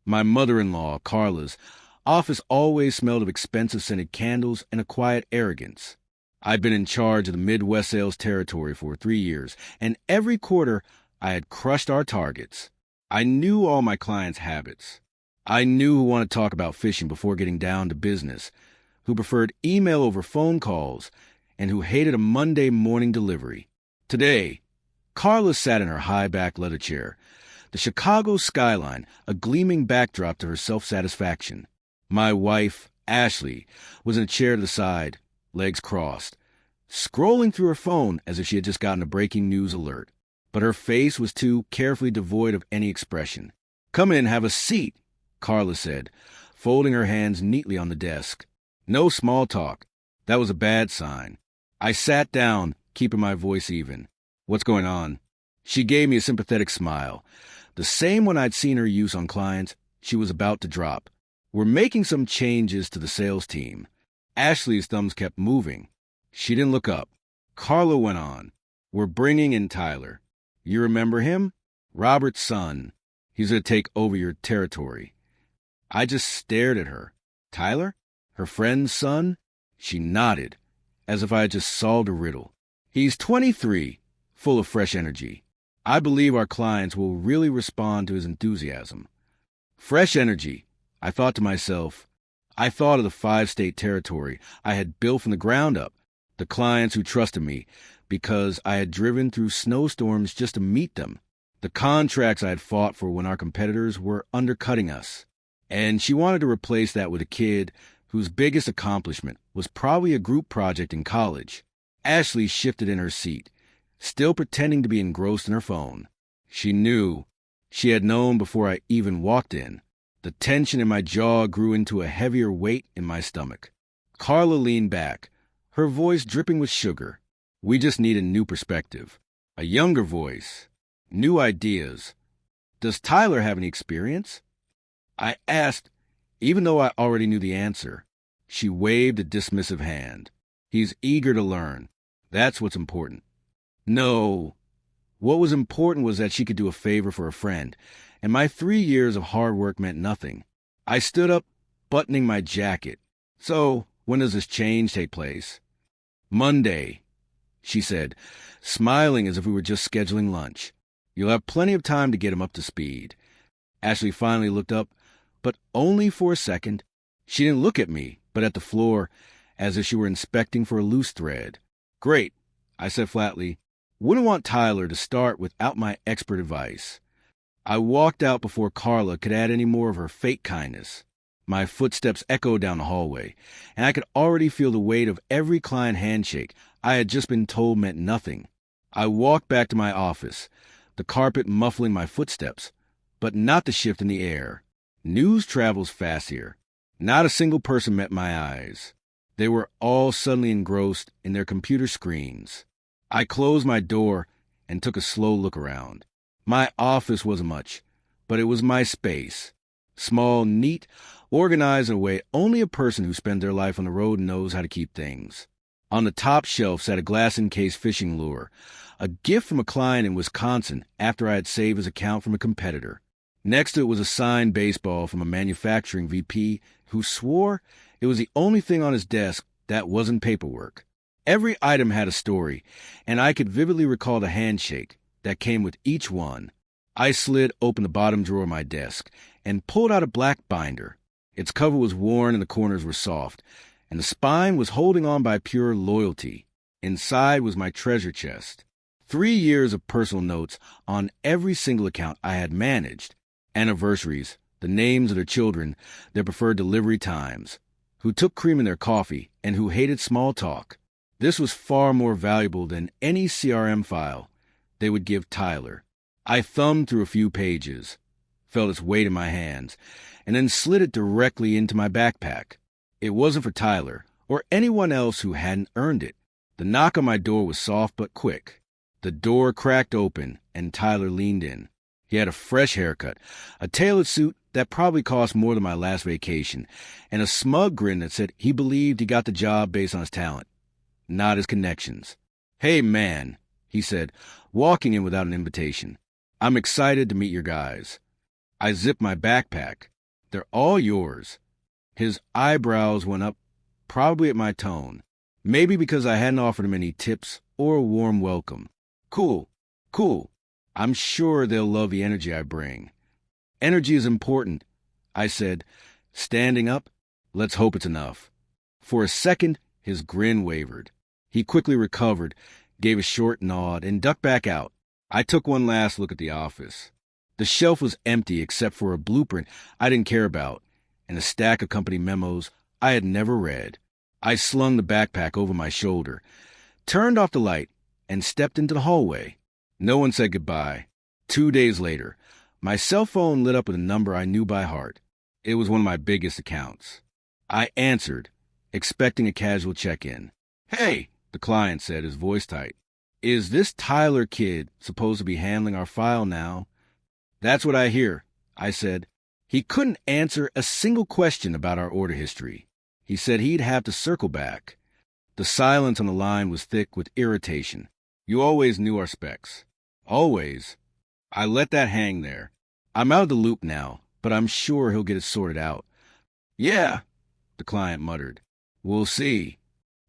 My mother-in-law, Carla's, office always smelled of expensive scented candles and a quiet arrogance. I'd been in charge of the Midwest sales territory for 3 years, and every quarter I had crushed our targets. I knew all my clients' habits. I knew who wanted to talk about fishing before getting down to business, who preferred email over phone calls, and who hated a Monday morning delivery. Today, Carla sat in her high-back leather chair, the Chicago skyline a gleaming backdrop to her self-satisfaction. My wife, Ashley, was in a chair to the side, legs crossed, scrolling through her phone as if she had just gotten a breaking news alert. But her face was too carefully devoid of any expression. "Come in, have a seat," Carla said, folding her hands neatly on the desk. No small talk. That was a bad sign. I sat down, keeping my voice even. "What's going on?" She gave me a sympathetic smile, the same one I'd seen her use on clients she was about to drop. "We're making some changes to the sales team." Ashley's thumbs kept moving. She didn't look up. Carla went on. "We're bringing in Tyler. You remember him? Robert's son. He's going to take over your territory." I just stared at her. Tyler? Her friend's son? She nodded, as if I had just solved a riddle. "He's 23, full of fresh energy. I believe our clients will really respond to his enthusiasm." Fresh energy, I thought to myself. I thought of the 5-state territory I had built from the ground up, the clients who trusted me because I had driven through snowstorms just to meet them, the contracts I had fought for when our competitors were undercutting us. And she wanted to replace that with a kid whose biggest accomplishment was probably a group project in college. Ashley shifted in her seat, still pretending to be engrossed in her phone. She knew. She had known before I even walked in. The tension in my jaw grew into a heavier weight in my stomach. Carla leaned back, her voice dripping with sugar. "We just need a new perspective. A younger voice. New ideas. Does Tyler have any experience?" I asked, even though I already knew the answer. She waved a dismissive hand. "He's eager to learn. That's what's important." No. What was important was that she could do a favor for a friend, and my 3 years of hard work meant nothing. I stood up, buttoning my jacket. "So, when does this change take place?" "Monday," she said, smiling as if we were just scheduling lunch. "You'll have plenty of time to get him up to speed." Ashley finally looked up, but only for a second. She didn't look at me, but at the floor, as if she were inspecting for a loose thread. "Great," I said flatly. "Wouldn't want Tyler to start without my expert advice." I walked out before Carla could add any more of her fake kindness. My footsteps echoed down the hallway, and I could already feel the weight of every client handshake I had just been told meant nothing. I walked back to my office, the carpet muffling my footsteps, but not the shift in the air. News travels fast here. Not a single person met my eyes. They were all suddenly engrossed in their computer screens. I closed my door and took a slow look around. My office wasn't much, but it was my space. Small, neat, organized in a way only a person who spent their life on the road knows how to keep things. On the top shelf sat a glass-encased fishing lure, a gift from a client in Wisconsin after I had saved his account from a competitor. Next to it was a signed baseball from a manufacturing VP who swore it was the only thing on his desk that wasn't paperwork. Every item had a story, and I could vividly recall the handshake that came with each one. I slid open the bottom drawer of my desk and pulled out a black binder. Its cover was worn and the corners were soft, and the spine was holding on by pure loyalty. Inside was my treasure chest. 3 years of personal notes on every single account I had managed. Anniversaries, the names of their children, their preferred delivery times, who took cream in their coffee, and who hated small talk. This was far more valuable than any CRM file they would give Tyler. I thumbed through a few pages, felt its weight in my hands, and then slid it directly into my backpack. It wasn't for Tyler, or anyone else who hadn't earned it. The knock on my door was soft but quick. The door cracked open, and Tyler leaned in. He had a fresh haircut, a tailored suit that probably cost more than my last vacation, and a smug grin that said he believed he got the job based on his talent, not his connections. "Hey, man," he said, walking in without an invitation. "I'm excited to meet your guys." I zipped my backpack. They're all yours. His eyebrows went up, probably at my tone. Maybe because I hadn't offered him any tips or a warm welcome. Cool, cool. I'm sure they'll love the energy I bring. Energy is important, I said, standing up. Let's hope it's enough. For a second, his grin wavered. He quickly recovered, gave a short nod, and ducked back out. I took one last look at the office. The shelf was empty except for a blueprint I didn't care about and a stack of company memos I had never read. I slung the backpack over my shoulder, turned off the light, and stepped into the hallway. No one said goodbye. 2 days later, my cell phone lit up with a number I knew by heart. It was one of my biggest accounts. I answered, expecting a casual check-in. "Hey," the client said, his voice tight. "Is this Tyler kid supposed to be handling our file now?" "That's what I hear," I said. He couldn't answer a single question about our order history. He said he'd have to circle back. The silence on the line was thick with irritation. "You always knew our specs." "Always." I let that hang there. I'm out of the loop now, but I'm sure he'll get it sorted out. "Yeah," the client muttered. "We'll see."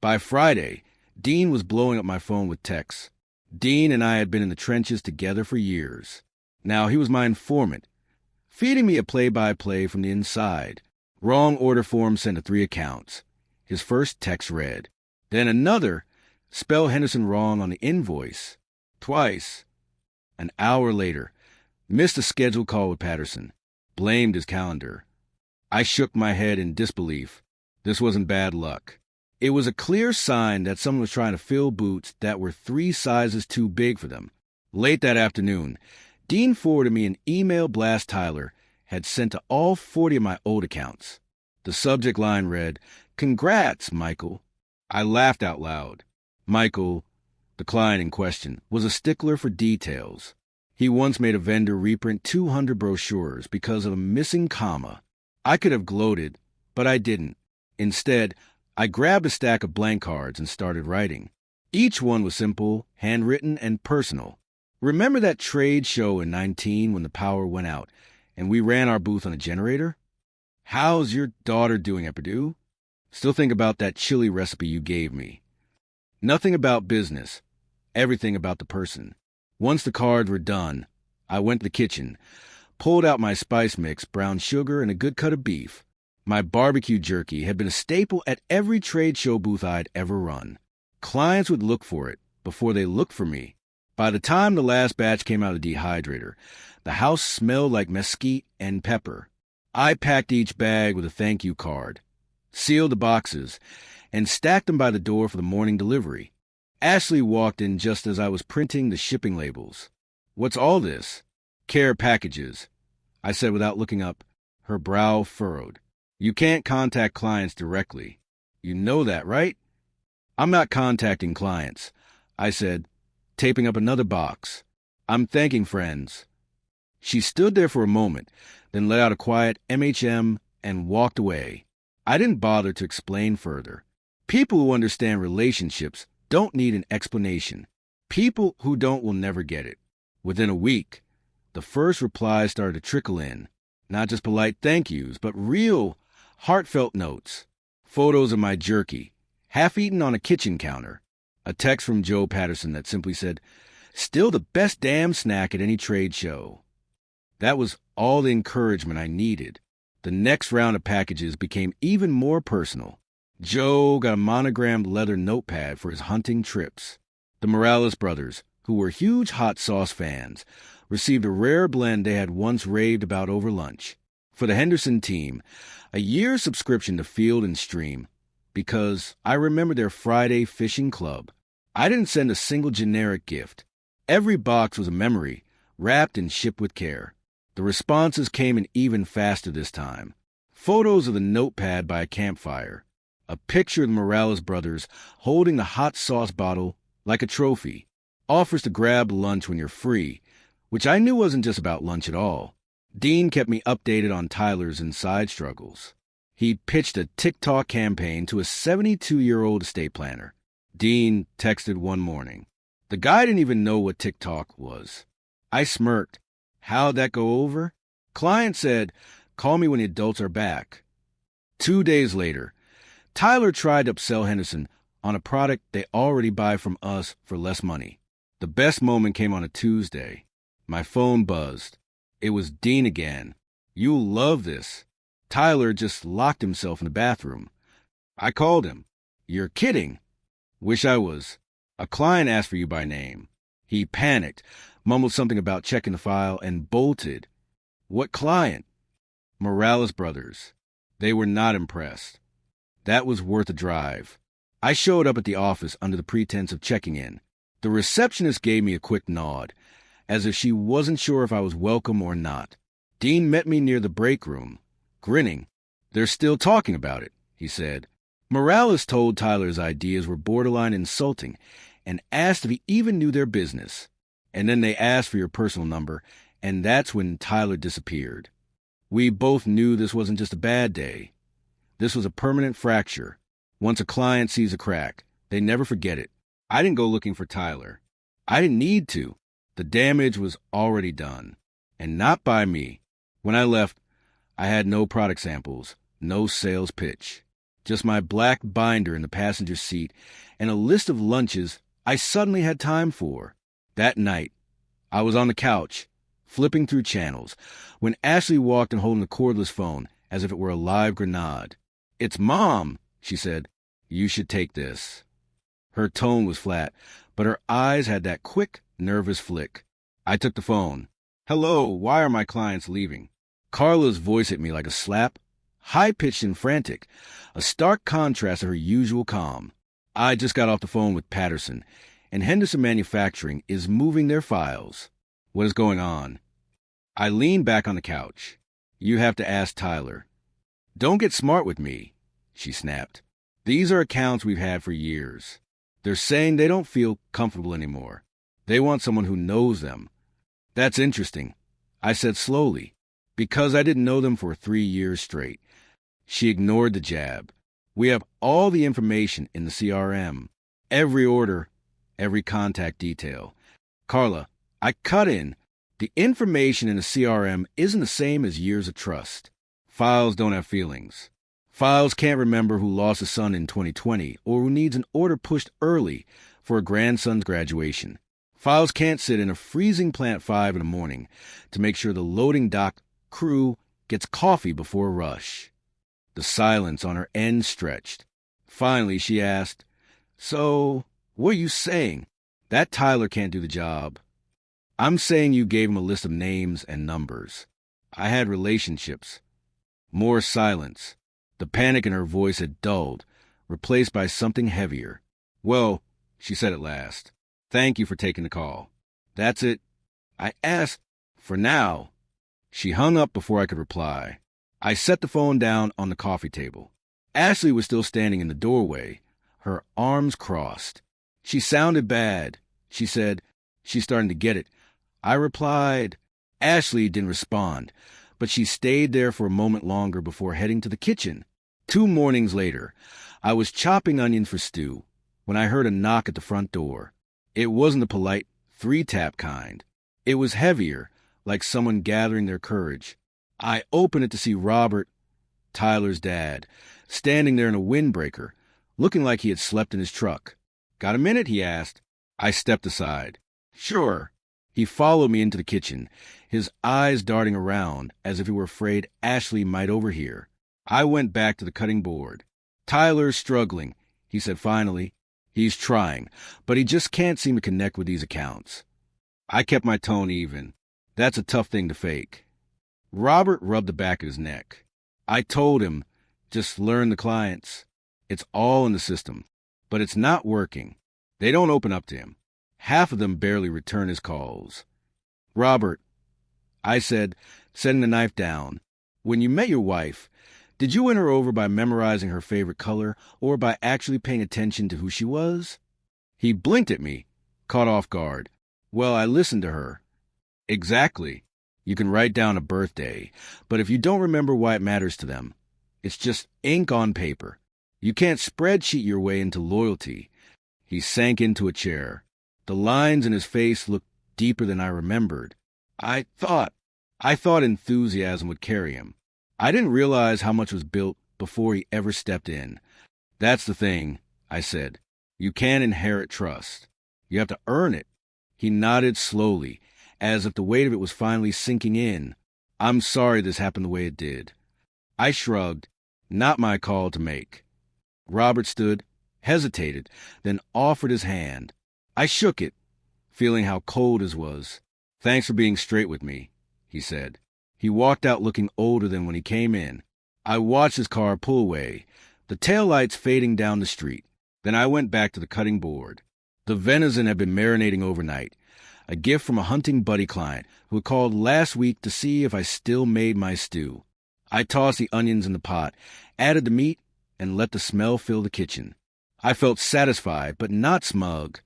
By Friday, Dean was blowing up my phone with texts. Dean and I had been in the trenches together for years. Now he was my informant, feeding me a play-by-play from the inside. Wrong order form sent to 3 accounts. His first text read. Then another, spell Henderson wrong on the invoice. Twice. An hour later, missed a scheduled call with Patterson. Blamed his calendar. I shook my head in disbelief. This wasn't bad luck. It was a clear sign that someone was trying to fill boots that were 3 sizes too big for them. Late that afternoon, Dean forwarded me an email blast Tyler had sent to all 40 of my old accounts. The subject line read, "Congrats, Michael." I laughed out loud. Michael, the client in question, was a stickler for details. He once made a vendor reprint 200 brochures because of a missing comma. I could have gloated, but I didn't. Instead, I grabbed a stack of blank cards and started writing. Each one was simple, handwritten, and personal. Remember that trade show in 19 when the power went out and we ran our booth on a generator? How's your daughter doing at Purdue? Still think about that chili recipe you gave me. Nothing about business, everything about the person. Once the cards were done, I went to the kitchen, pulled out my spice mix, brown sugar, and a good cut of beef. My barbecue jerky had been a staple at every trade show booth I'd ever run. Clients would look for it before they looked for me. By the time the last batch came out of the dehydrator, the house smelled like mesquite and pepper. I packed each bag with a thank you card, sealed the boxes, and stacked them by the door for the morning delivery. Ashley walked in just as I was printing the shipping labels. "What's all this?" "Care packages," I said without looking up. Her brow furrowed. "You can't contact clients directly. You know that, right?" "I'm not contacting clients," I said, taping up another box. "I'm thanking friends." She stood there for a moment, then let out a quiet MHM and walked away. I didn't bother to explain further. People who understand relationships don't need an explanation. People who don't will never get it. Within a week, the first replies started to trickle in. Not just polite thank yous, but real, heartfelt notes. Photos of my jerky, half-eaten on a kitchen counter. A text from Joe Patterson that simply said, "Still the best damn snack at any trade show." That was all the encouragement I needed. The next round of packages became even more personal. Joe got a monogrammed leather notepad for his hunting trips. The Morales brothers, who were huge hot sauce fans, received a rare blend they had once raved about over lunch. For the Henderson team, a year's subscription to Field and Stream, because I remember their Friday fishing club. I didn't send a single generic gift. Every box was a memory, wrapped and shipped with care. The responses came in even faster this time. Photos of the notepad by a campfire. A picture of the Morales brothers holding the hot sauce bottle like a trophy. Offers to grab lunch when you're free, which I knew wasn't just about lunch at all. Dean kept me updated on Tyler's inside struggles. He pitched a TikTok campaign to a 72-year-old estate planner. Dean texted one morning. The guy didn't even know what TikTok was. I smirked. How'd that go over? Client said, Call me when the adults are back. 2 days later, Tyler tried to upsell Henderson on a product they already buy from us for less money. The best moment came on a Tuesday. My phone buzzed. It was Dean again. You'll love this. Tyler just locked himself in the bathroom. I called him. You're kidding. Wish I was. A client asked for you by name. He panicked, mumbled something about checking the file, and bolted. What client? Morales Brothers. They were not impressed. That was worth a drive. I showed up at the office under the pretense of checking in. The receptionist gave me a quick nod, as if she wasn't sure if I was welcome or not. Dean met me near the break room, grinning. They're still talking about it, he said. Morales told Tyler his ideas were borderline insulting and asked if he even knew their business. And then they asked for your personal number, and that's when Tyler disappeared. We both knew this wasn't just a bad day. This was a permanent fracture. Once a client sees a crack, they never forget it. I didn't go looking for Tyler. I didn't need to. The damage was already done. And not by me. When I left, I had no product samples, no sales pitch. Just my black binder in the passenger seat and a list of lunches I suddenly had time for. That night, I was on the couch, flipping through channels, when Ashley walked in holding the cordless phone as if it were a live grenade. It's Mom, she said. You should take this. Her tone was flat, but her eyes had that quick, nervous flick. I took the phone. Hello, why are my clients leaving? Carla's voice hit me like a slap, high-pitched and frantic, a stark contrast to her usual calm. I just got off the phone with Patterson, and Henderson Manufacturing is moving their files. What is going on? I leaned back on the couch. You have to ask Tyler. Don't get smart with me, she snapped. These are accounts we've had for years. They're saying they don't feel comfortable anymore. They want someone who knows them. That's interesting, I said slowly, because I didn't know them for 3 years straight. She ignored the jab. We have all the information in the CRM. Every order, every contact detail. Carla, I cut in. The information in the CRM isn't the same as years of trust. Files don't have feelings. Files can't remember who lost a son in 2020 or who needs an order pushed early for a grandson's graduation. Files can't sit in a freezing plant 5 in the morning to make sure the loading dock crew gets coffee before a rush. The silence on her end stretched. Finally, she asked, So, what are you saying? That Tyler can't do the job. I'm saying you gave him a list of names and numbers. I had relationships. More silence. The panic in her voice had dulled, replaced by something heavier. Well, she said at last, thank you for taking the call. That's it. I asked, for now. She hung up before I could reply. I set the phone down on the coffee table. Ashley was still standing in the doorway, her arms crossed. She sounded bad, she said. She's starting to get it. I replied. Ashley didn't respond, but she stayed there for a moment longer before heading to the kitchen. 2 mornings later, I was chopping onions for stew when I heard a knock at the front door. It wasn't the polite 3-tap kind. It was heavier, like someone gathering their courage. I opened it to see Robert, Tyler's dad, standing there in a windbreaker, looking like he had slept in his truck. Got a minute? He asked. I stepped aside. Sure. He followed me into the kitchen, his eyes darting around as if he were afraid Ashley might overhear. I went back to the cutting board. Tyler's struggling, he said finally. He's trying, but he just can't seem to connect with these accounts. I kept my tone even. That's a tough thing to fake. Robert rubbed the back of his neck. I told him, just learn the clients. It's all in the system, but it's not working. They don't open up to him. Half of them barely return his calls. Robert, I said, setting the knife down, when you met your wife, did you win her over by memorizing her favorite color or by actually paying attention to who she was? He blinked at me, caught off guard. Well, I listened to her. Exactly. You can write down a birthday, but if you don't remember why it matters to them, it's just ink on paper. You can't spreadsheet your way into loyalty. He sank into a chair. The lines in his face looked deeper than I remembered. I thought enthusiasm would carry him. I didn't realize how much was built before he ever stepped in. That's the thing, I said. You can't inherit trust. You have to earn it. He nodded slowly, as if the weight of it was finally sinking in. I'm sorry this happened the way it did. I shrugged. Not my call to make. Robert stood, hesitated, then offered his hand. I shook it, feeling how cold his was. Thanks for being straight with me, he said. He walked out looking older than when he came in. I watched his car pull away, the taillights fading down the street. Then I went back to the cutting board. The venison had been marinating overnight, a gift from a hunting buddy client who had called last week to see if I still made my stew. I tossed the onions in the pot, added the meat, and let the smell fill the kitchen. I felt satisfied, but not smug.